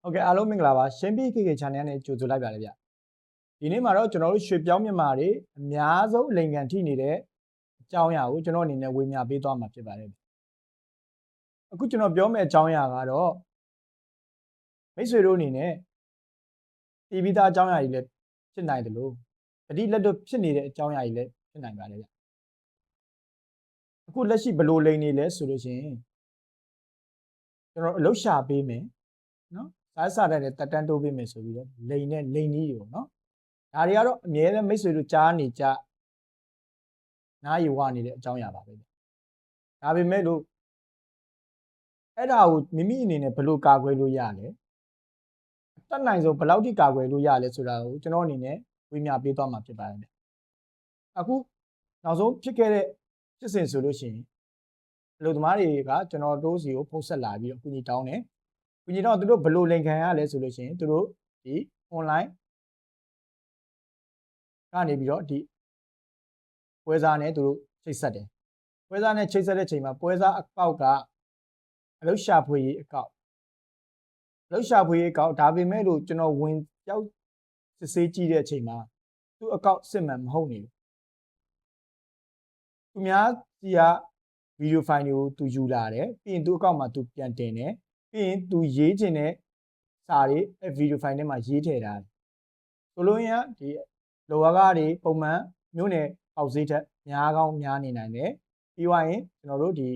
ဟုတ်ကဲ့အားလုံးမင်္ဂလာပါရှင်းပြ KK channel နဲ့ကြိုဆိုလိုက်ပါလေဗျဒီနေ့မှာတော့ကျွန်တော်တို့ရွှေပြောင်းမြန်မာတွေအများဆုံးအလိမ်ခံထိနေတဲ့အကြောင်းအရာကိုကျွန်တော်အနေနဲ့ဝေမျှပေးသွားမှာဖြစ်ပါတယ်အခုကျွန်တော်ပြောမယ့်အကြောင်းအရာကတော့မိတ်ဆွေတို့အနေနဲ့တည်ပြီးသားအကြောင်းအရာတွေလည်းဖြစ်နိုင်တယ်လို့တတိလက်တော့ဖြစ်နေတဲ့အကြောင်းအရာတွေလည်းဖြစ်နိုင်ပါတယ်ဗျအခုလက်ရှိဘလို့လိမ်နေလဲဆိုလို့ရှိရင်ကျွန်တော်အလုရှာပေးမယ်နော်စားတဲ့တက်တန်းတိုးပေးမယ်ဆိုပြီးတော့လိန်နဲ့လိန်ကြီးတွေပေါ့နော်ဒါတွေကတော့အမြဲတမ်းမိတ်ဆွေတို့ကြားနေကြနားယူဝနေတဲ့အကြောင်းအရာပါပဲဒါပေမဲ့လို့အဲ့ဒါကိုမိမိအနေနဲ့ဘယ်လိုကာကွယ်လို့ရလဲတတ်နိုင်ဆုံးဘယ်လောက်ထိကာကွယ်လို့ရလဲဆိုတာကိုကျွန်တော်အနေနဲ့ဝေမျှပေးသွားမှာဖြစ်ပါတယ်အခုနောက်ဆုံးဖြစ်ခဲ့တဲ့ဖြစ်စဉ်ဆိုလို့ရှိရင်အလုပ်သမားတွေကကျွန်တော်တို့စီကိုဖုန်းဆက်လာပြီးတော့ကုညီတောင်းတယ်ကုညီတောင်းသူတို့ဘယ်လိုလိန်ခံရလဲဆိုလို့ရှိရင်သူတို့ဒီ online ကနေပြီးတော့ဒီပွဲစားနဲ့သူတို့ချိတ်ဆက်တယ်ပွဲစားနဲ့ချိတ်ဆက်တဲ့ချိန်မှာပွဲစားအကောက်ကအလုရှာဖွေရေးအကောက်အလုရှာဖွေရေးအကောက်ဒါပေမဲ့လို့ကျွန်တော်ဝင်ရောက်စစ်ဆေးကြည့်တဲ့အချိန်မှာသူ့အကောက်စစ်မှန်မဟုတ်နေဘူးသူများစီကဗီဒီယိုဖိုင်တွေကိုသူယူလာတယ်ပြီးရင်သူ့အကောက်မှာသူပြန်တင်တယ်ပြီးရင်သူရေးချင်တဲ့စာတွေအဲဗီဒီယိုဖိုင်ထဲမှာရေးထည့်ထားတယ်ဆိုလို့ရင်ဒီလောကတွေပုံမှန်မျိုးနဲ့ပေါက်ဈေးထက်များကောင်းများနေနိုင်တယ်ပြီးသွားရင်ကျွန်တော်တို့ဒီ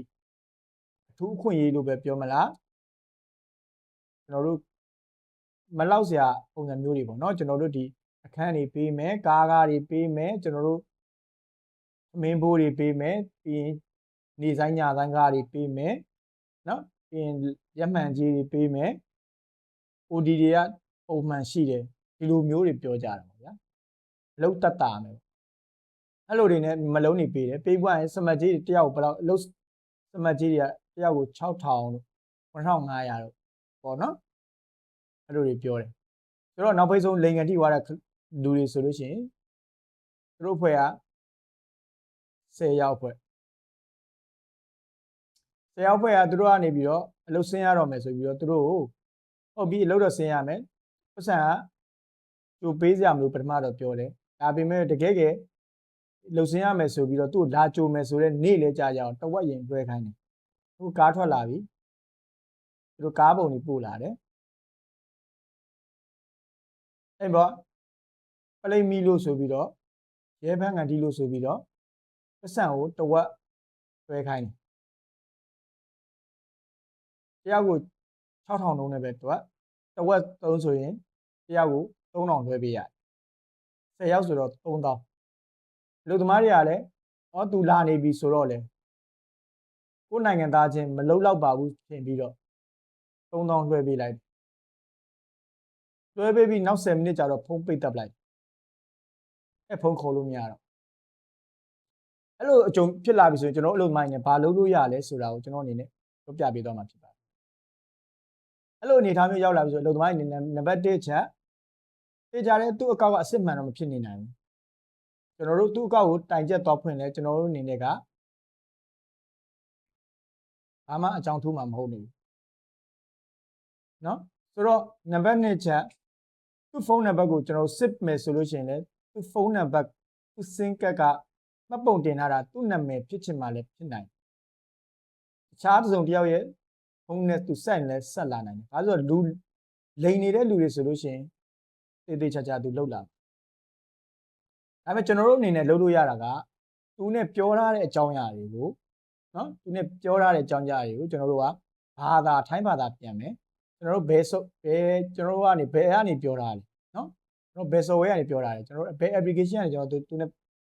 အထူးအခွင့်အရေးလို့ပဲပြောမလားကျွန်တော်တို့မလောက်စရာပုံစံမျိုးတွေပေါ့နော်ကျွန်တော်တို့ဒီအခန်းတွေပေးမယ်ကားတွေပေးမယ်ကျွန်တော်တို့မင်းဘိုးတွေပေးမယ်ပြီးရင်နေဆိုင်ညဆိုင်ကားတွေပေးမယ်နော်ပြီးရင်ရက်မှန်ကြီးတွေပေးမယ် OD တွေကပုံမှန်ရှိတယ်ဒီလိုမျိုးတွေပြောကြတာပေါ့ဗျာအလုပ်တတ်တာမယ်အဲ့လိုတွေနဲ့မလုံးနေပေးတယ်ပေးပွားရင်စမတ်ကြီးတယောက်ဘယ်လောက်အလုပ်စမတ်ကြီးတွေကတယောက်ကို6000လို့9500လို့ပေါ့နော်အဲ့လိုတွေပြောတယ်ဆိုတော့နောက်ပိတ်ဆုံးလိန်ကန်ထိသွားတဲ့လူတွေဆိုလို့ရှိရင်သူတို့ဖွဲ့က10ယောက်ဖွဲ့10ယောက်ဖွဲ့ကသူတို့ကနေပြီးတော့အလုပ်ဆင်းရတော့မယ်ဆိုပြီးတော့သူတို့ဟုတ်ပြီးအလုပ်တော့ဆင်းရမယ်ပတ်စံကသူပေးစရာမလိုပထမတော့ပြောတယ်ဒါပေမဲ့တကယ်လှုပ်ဆင်းရမယ်ဆိုပြီးတော့သူ့လာကြိုမယ်ဆိုတော့နေ့လဲကြာကြအောင်တဝက်ရင်တွဲခိုင်းတယ်အခုကားထွက်လာပြီသူတို့ကားပုံကြီးပို့လာတယ်အဲ့ပေါ့ပလိမီလို့ဆိုပြီးတော့ရဲဖန်းကန်တီလို့ဆိုပြီးတော့ပတ်စံကိုတဝက်တွဲခိုင်းတယ်တယောက်ကို6000လုံးနဲ့ပဲတဝက်သုံးဆိုရင်တယောက်ကို3000တွဲပေးရတယ်10ယောက်ဆိုတော့3000လူသမားတွေကလည်းဟောသူလာနေပြီဆိုတော့လေကိုယ်နိုင်ငံသားချင်းမလုံလောက်ပါဘူးထင်ပြီးတော့3000လွှဲပေးလိုက်လွှဲပေးပြီးနောက်10မိနစ်ကြာတော့ဖုန်းပိတ်တက်လိုက်အဲ့ဖုန်းခေါ်လို့မရတော့အဲ့လိုအကြုံဖြစ်လာပြီဆိုရင်ကျွန်တော်အလုပ်မိုင်းနဲ့ဘာလုပ်လို့ရလဲဆိုတာကိုကျွန်တော်အနေနဲ့ပြောပြပေးသွားမှာဖြစ်ပါတယ်အဲ့လိုအနေထားမျိုးရောက်လာပြီဆိုအလုပ်သမားအနေနဲ့နံပါတ်1ချက်တေချာတဲ့သူ့အကောက်ကအစ်စ်မှန်တော့မဖြစ်နေနိုင်ဘူးကျွန်တော်တို့သူ့အကောက်ကိုတိုင်ချက်သွားဖွင့်လဲကျွန်တော်တို့အနေနဲ့ကဘာမှအကြောင်းထူးမှာမဟုတ်နေဘူးเนาะဆိုတော့နံပါတ်2ချက်သူ့ဖုန်းနံပါတ်ကိုကျွန်တော်စစ်မယ်ဆိုလို့ရှိရင်လည်းသူ့ဖုန်းနံပါတ်သူ့စင်ကက်ကမှတ်ပုံတင်ထားတာသူ့နာမည်ဖြစ်ချင်မှလည်းဖြစ်နိုင်တခြားတစ်စုံတစ်ယောက်ရဲ့ဖုန်းနဲ့သူဆက်ရင်လည်းဆက်လာနိုင်တယ်ဒါဆိုတော့လူလိန်နေတဲ့လူတွေဆိုလို့ရှိရင်တေးသေးချာချာသူလှုပ်လာဒါပေမဲ့ကျွန်တော်တို့အနေနဲ့လှုပ်လို့ရတာကသူနဲ့ပြောထားတဲ့အကြောင်းအရာတွေကိုနော်သူနဲ့ပြောထားတဲ့အကြောင်းအရာတွေကိုကျွန်တော်တို့ကဘာသာထိုင်းဘာသာပြန်မယ်ကျွန်တော်တို့ကျွန်တော်တို့ကနေဘယ်ကနေပြောထားလဲနော်ကျွန်တော်ဘယ် software ကနေပြောထားလဲကျွန်တော်တို့ဘယ် application ကနေကျွန်တော်သူနဲ့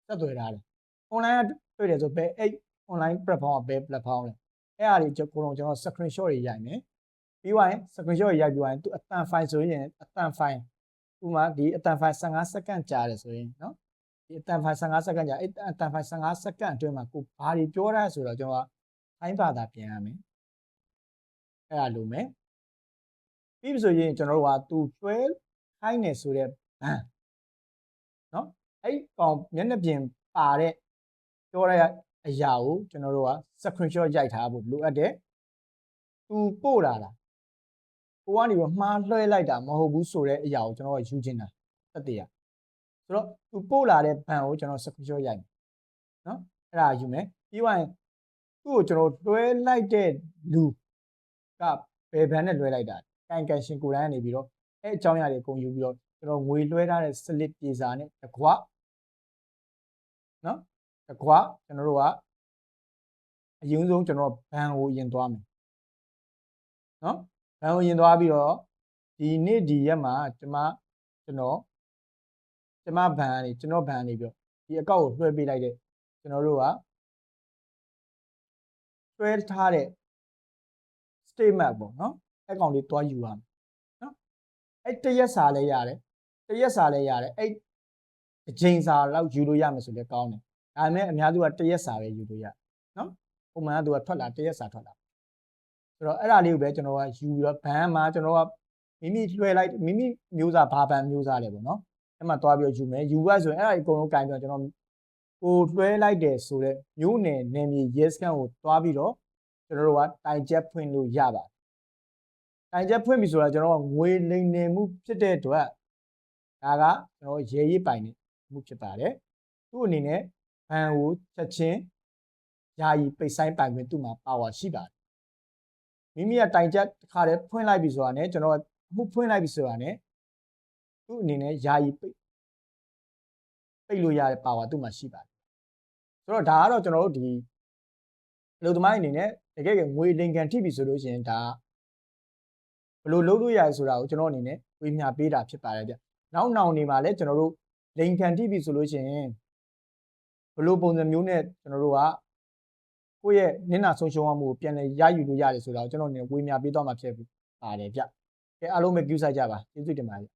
ဆက်သွယ်ထားလဲ online ကတွေ့တယ်ဆိုဘယ်အဲ့ online platform ကဘယ် platform လဲအဲ့အားတွေကျွန်တော် screenshot တွေရိုက်မယ်ပြီးသွားရင် screenshot တွေရိုက်ပြီးသွားရင်သူအတန် file ဆိုရင်အတန် file ဥပမာဒီအတန် file 15စက္ကန့်ကြာတယ်ဆိုရင်နော်ဒီအတန် file 15စက္ကန့်ကြာအဲ့အတန် file 15စက္ကန့်အတွင်းမှာကိုဘာတွေပြောထားဆိုတော့ကျွန်တော်ကထိုင်းဘာသာပြန်ရမယ်အဲ့ဒါလိုမယ်ပြီးပြီဆိုရင်ကျွန်တော်တို့ကသူတွဲခိုင်းနေဆိုတဲ့ဘန်နော်အဲ့ကောင်မျက်နှာပြင်ပါတဲ့ပြောရတဲ့အရာကိုကျွန်တော်တို့က screenshot ရိုက်ထားဖို့လိုအပ်တယ်သူပို့လာ ကိုကနေပြီးမှားလွှဲလိုက်တာမဟုတ်ဘူးဆိုတဲ့အရာကိုကျွန်တော်ကယူချင်တာသက်သေရဆိုတော့သူပို့လာတဲ့ဘဏ်ကိုကျွန်တော် screenshot ရိုက်မယ်နော်အဲ့ဒါယူမယ်ပြီးသွားရင်သူ့ကိုကျွန်တော်လွှဲလိုက်တဲ့လူကဘယ်ဘဏ်နဲ့လွှဲလိုက်တာကန်ရှင်ကိုယ်တိုင်ကနေပြီးတော့အဲ့အကြောင်းအရာတွေအကုန်ယူပြီးတော့ကျွန်တော်ငွေလွှဲထားတဲ့စလစ်ပြေစာနဲ့တကွနော်တကွကျွန်တော်တို့ကအရင်ဆုံးကျွန်တော်ဘဏ်ကိုရင်သွားမယ်နော်ဘဏ်ကိုရင်သွားပြီးတော့ဒီနေ့ဒီရက်မှာကျွန်တော်ဘဏ်ကနေပြီးတော့ဒီအကောင့်ကိုလွှဲပေးလိုက်တဲ့ကျွန်တော်တို့ကလွှဲထားတဲ့ statement ပေါ့နော်အကောင့်လေးတွားယူရမယ်နော်အဲ့တရက်စာလည်းရတယ်အဲ့အချိန်စာလောက်ယူလို့ရမယ်ဆိုလည်းကောင်းတယ်ဒါပေမဲ့အများစုကတရက်စာပဲယူလို့ရနော်ပုံမှန်ကသူကထွက်လာတရက်စာထွက်လာဆိုတော့အဲ့ဒါလေးကိုပဲကျွန်တော်ကယူပြီးတော့ဘဏ်မှာကျွန်တော်ကမိမိလွှဲလိုက်မိမိမျိုးစားဘာဘဏ်မျိုးစားလဲပေါ့နော်အဲ့မှာတွားပြီးတော့ယူမယ်ယူရဆိုရင်အဲ့ဒါအကုန်လုံးကင်ပြီးတော့ကျွန်တော်ကိုလွှဲလိုက်တယ်ဆိုတော့မျိုးနယ်နယ်မြေ yes scan ကိုတွားပြီးတော့ကျွန်တော်တို့ကတိုင်ချက်ဖွင့်လို့ရပါတယ်တိုင်ချက်ဖွင့်ပြီဆိုတာကျွန်တော်ကငွေလိမ်နေမှုဖြစ်တဲ့အတွက်ဒါကကျွန်တော်ရေရေးပိုင်နေမှုဖြစ်ပါတယ်သူ့အနေနဲ့ဘဏ်ကိုချက်ချင်းယာယီပိတ်ဆိုင်ပိုင်ခွင့်သူ့မှာပါဝါရှိပါတယ်မိမိကတိုင်ချက်တစ်ခါတည်းဖွင့်လိုက်ပြီဆိုတာနဲ့ကျွန်တော်အမှုဖွင့်လိုက်ပြီဆိုတာနဲ့သူ့အနေနဲ့ယာယီပိတ်လို့ရတဲ့ပါဝါသူ့မှာရှိပါတယ်ဆိုတော့ဒါကတော့ကျွန်တော်တို့ဒီအလုပ်သမားအနေနဲ့တကယ်ငွေလိမ်ကန်ထိပြီဆိုလို့ရှိရင်ဒါဘယ်လိုလုပ်လို့ရလဲဆိုတာကိုကျွန်တော်အနေနဲ့ဝေမျှပေးတာဖြစ်ပါတယ်ဗျနောက်နေမှာလည်းကျွန်တော်တို့လိမ်ကန်ထိပြီဆိုလို့ရှိရင်ဘယ်လိုပုံစံမျိုးနဲ့ကျွန်တော်တို့ကကိုယ့်ရဲ့နင့်နာဆုံးရှုံးမှုကိုပြန်လည်ရယူလို့ရတယ်ဆိုတာကိုကျွန်တော်အနေနဲ့ဝေမျှပေးသွားမှာဖြစ်ပါတယ်ဗျကဲအားလုံးပဲကြိုးစားကြပါကျေးဇူးတင်ပါတယ်